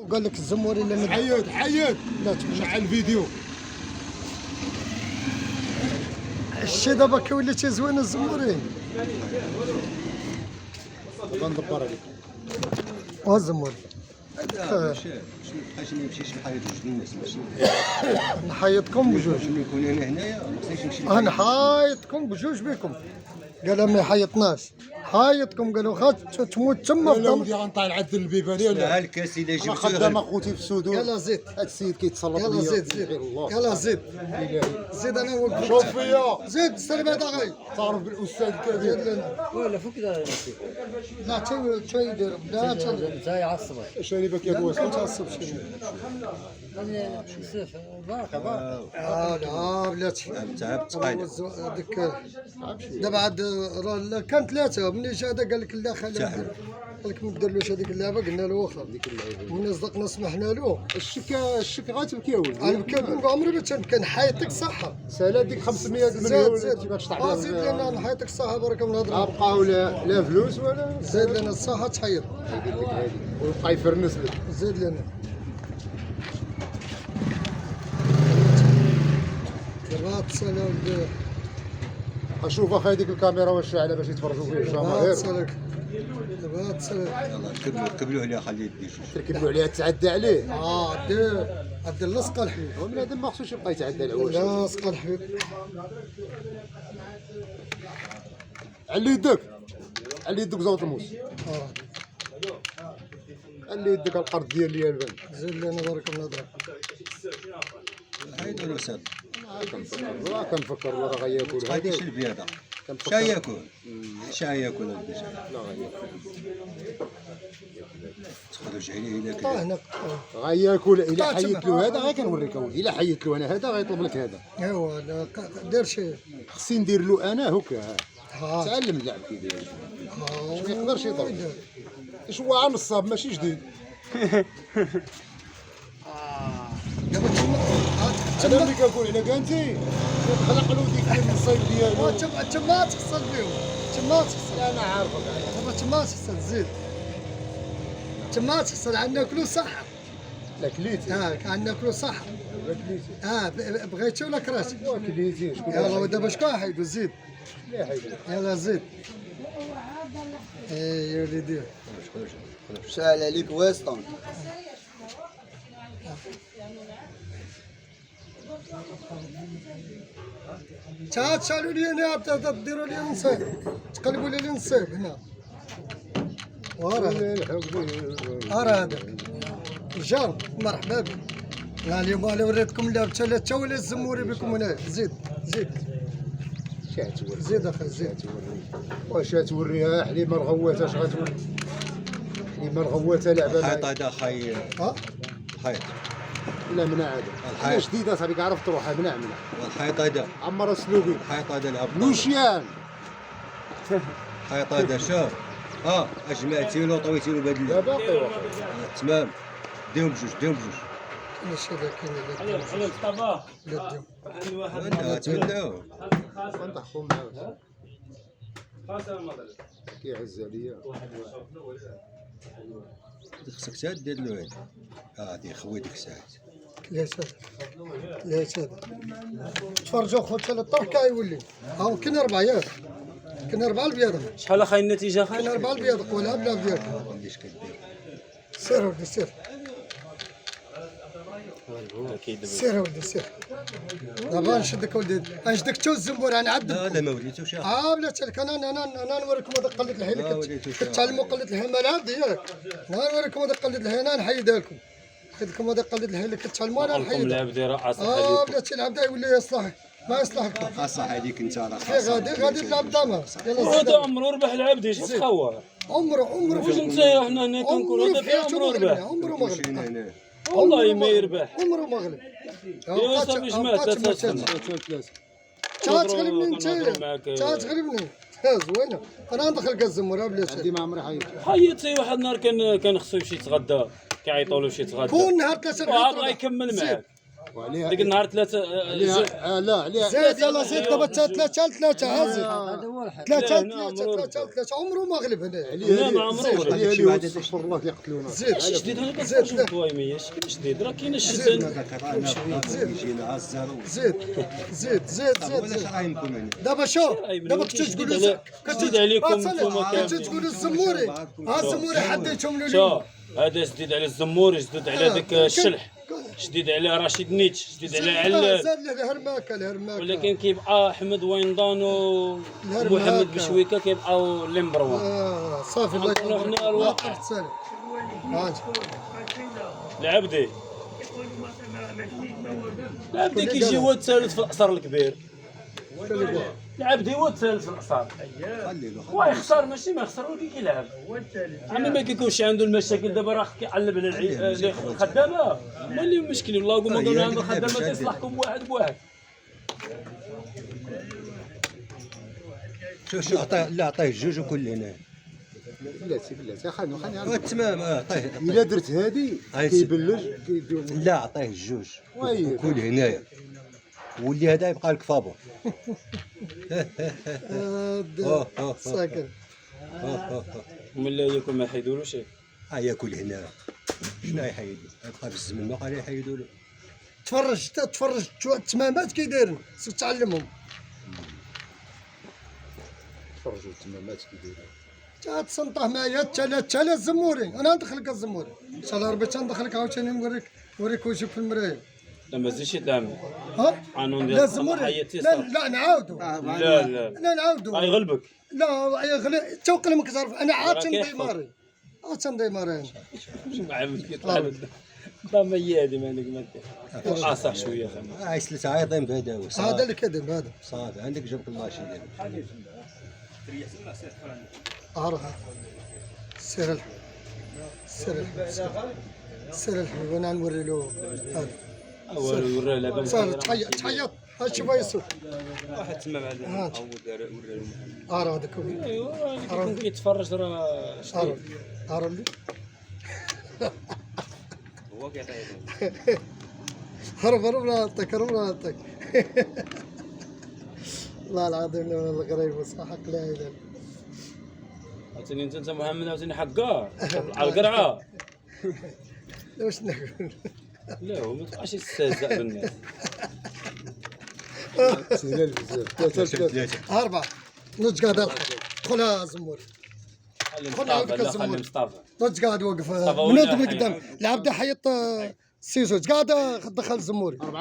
وقال لك الزموري اللي حيد لا شعل الفيديو. الشي دابا كيولي تيزوين الزموري. دابا ندبر عليك. الزموري باش ما يمشيش نحيد جوج الناس ماشي نحيطكم بجوج. باش نكون انا هنايا ما خصنيش نمشي نحيطكم بجوج بكم. قال ما حيطناش حيطكم قالوا خاص تموت تما لا ودي غنطلع نعدل البيبانيه ولا الكاس الا انا جبتو خدام اخوتي في السودان. يلا زيد هاد السيد كيتصرف يلا ليا. زيد يلا زيد زيد انا وقفت شوف فيا زيد سلم هذا غاي تعرف بالاستاذ الكبير. زيد لنا ولا فوق ذا لا تا يدير لا تا يعصبك شاني بك يا بوس ما تعصبش بزاف باقي لا بلاتي تعبت قايله هذيك دابا عاد راه كان ثلاثه ملي جا هذا قال لك لا خلينا ندير قال لك ما نديرلوش هذيك اللعبه قلنا له واخا من صدقنا سمحنا له الشك غاتبكي يا ولدي. انا كان عمري ما كان حياتك صحه سالا ديك 500 مليون اللي باش تعطيها. زيد لنا نحيطك الصحه بارك الله لا نهضر بقاو لا فلوس ولا زيد لنا الصحه تحيط ويبقى يفرنس لك. زيد لنا رات سلام اشوف اخي هذيك الكاميرا واش شاعله باش يتفرجوا فيها رات الجماهير. سلام رات سلام يلاه كبلوا عليها خليه يدي جوج تركبوا عليها تعدى عليه. دير لصق الحبيب بنادم ما خصوش يبقى يتعدى على واش. لصق الحبيب علي يدك علي يدك زوط الموس. علي يدك القرض ديال اليابان. زيد لنا بارك الله نهضر هاي دول وسط والله كنفكر والله غياكل غادي هذا. يشرب هذا شا ياكل شا ياكل هذا لا غياكل تخرج عليه الا طاه كذا هنا غياكل. الا حيت له هذا غير كنوريك اولدي. الا حيت له انا هذا غيطلب لك هذا. ايوا دير شي خصني ندير له انا هكا. ها تعلم اللعب كي داير باش ما يقدرش يضرب. اش هو عام الصاب ماشي جديد. دابا انا اللي كنقول على كانتي خلق له ديك الصيد ديالو. تما تحصل بهم تما تحصل انا عارفك دابا تما تحصل زيد تما تحصل عندنا كلو صح لا كليتي عندنا كلو صح لا كليتي بغيتي ولا كرهتي كليتي شكون يلا ودابا شكون حيدو زيد لا حيدو يلا زيد يا وليدي شال عليك ويستون. تشالوا لي هنا ديروا لي نصيب تقلبوا لي نصيب هنا ورا هذا جان مرحبا بك. اليوم انا وريتكم اللعب تا ولا الزموري بكم هنا زيد شات توري زيد اخي زيد واش توريها حليمه الغوات اش غتوري. حليمه الغوات لعبه الحيط هذا خاي ها الحيط لا منع هذا. الحيط. جديده صاحبي عرفت روحها منع والحيط هذا عمر سلوقي الحيط هذا لعب لوشيان. الحيط هذا شوف اجمعتي له وطويتي له بهذا لا اللعب باقي واخا. تمام ديهم بجوج ديهم بجوج ماشي هذا كاين خلي مصطفى لا لا تمنعوا غنضحكوا معاه كيعز عليا. خصك تا دير له هذا هادي خوي ديك الساعات ثلاثة تفرجوا خوتي للطرف كيولي ها كاين 4 ياك كاين 4 البيض شحال اخا النتيجه كاين 4 البيض قولها بلا بيض علاش كدير سير ولدي سير كيدبر سير ولدي سير دابا نشدك ولدي نشدك تو الزنبور لا نعذبك لا ما وليتوش بلاتي لك انا نوريكم هذا قلة الحي لا اللي وليتو كتعلموا قلة الحي الملعب ديالك انا نوريكم هذا قلة الحي انا نحيدها لكم حيد لكم هذا قلة الحي اللي كتعلموا انا لكم نحيدها لعب ديال رأس عليكم بلاتي العب دا يولي يصلح ما يصلح لكم خاصة هذيك انت راه غادي نلعب دامر يلا هذا زيد عمرو ربح العبد ايش تخوى عمره واش انت حنا هنا كنقولوا هذا في عمرو ربح عمره ما غلب والله ما يربح عمره ما غلب يا صاحبي جماعه ثلاثه تا تغلبني انت تا تغلبني زوينه انا ندخل كاع الزمور بلاتي عندي ما عمري حيت حيدتي واحد النهار كان خصو يمشي يتغدى كيعيطوا له شي يتغدى كون نهار 3 بغا يكمل معاك وعليها ديك النهار ثلاثة لا عليها زيد يلا زيد دابا تا 3-3 هازي 3-3 عمره ما غلب هنا لا ما عمره غلب. عليها اللي هو استغفر الله كيقتلونا. زيد شديد انا كنتفرج الكوايمية كيف شديد راه كاين الشتان. يجينا الزهر زيد زيد زيد ولا زيد شرايمكم يعني دابا شوف دابا كنتو تقولوا شديد عليكم كنتو كنتو تقولوا الزموري الزموري حديتهم له شوف هذا شديد على الزموري شديد على ديك الشلح شديد على رشيد نيتش شديد على علال زاد له الهرماكه ولكن كيبقى احمد وينضان ومحمد بشويكه كيبقاو لمبر 1 صافي الله نروح يكرمك حنا الواقع. واحد سالم هاج العبدي العبدي كيجي هو الثالث في الاقصر الكبير العبدي هو الثالث في الاقصر هو يخسر ماشي ما يخسر ولكن كيلعب عمي ما كيكونش عنده المشاكل دابا راه كيعلم على الخدامه ما اللي مشكل والله قوم قالوا عنده خدامه تصلحكم واحد بواحد شو عطيه لا عطيه جوج وكل هنا بلاتي خليني تمام عطيه الا درت هادي كيبلج كيدير لا عطيه جوج وي. وكل هنايا واللي هذا يبقى لك فابور ساكن ولا ياكل ما يحيدولو شي ياكل هنا شنو يحيدوا يبقى في الزمن ما قال يحيدوا له تفرج التمامات كي دايرين خصك تعلمهم فرجوا التمامات كيديروا تسنطه معايا تلا الزموري انا ندخلك الزموري ان شاء الله ربي تندخلك عاوتاني نوريك وجهك في المرايه لا ما تزيدش تعمل ها قانون ديال لا الصلاحية الزموري تيسر لا نعاودو لا لا لا نعاودو غيغلبك لا يغلي توكل ما كتعرف انا عاد تنديماري انا ما عملت كيطلع لك ضام هي هذه ما عندك ما اصح شويه يسلس عيطين بهذا هذا الكذب هذا صافي عندك جنب الماشي دابا عرف سير الحبيب انا نوري له هذا اول وراه لعبه صار تحيط هاد شوف يسوق واحد تما بعد هاد. عود ورا له ارى هذاك هو ايوا اللي كيتفرج راه شديد ارى اللي هو كيعطي هرب راسك والله العظيم لا الغريب وصحك لا اله عاوتاني انت محمد عاوتاني حقار على القرعه الا واش نقول لا هو ما تبقاش يستهزأ بالناس سهلة بزاف أربعة نوج قاعد خلها زمور خلي مصطفى لا خلي مصطفى نوج قاعد واقف مصطفى من ولا قدام حي. العبد حيط سيسو قاعد دخل زموري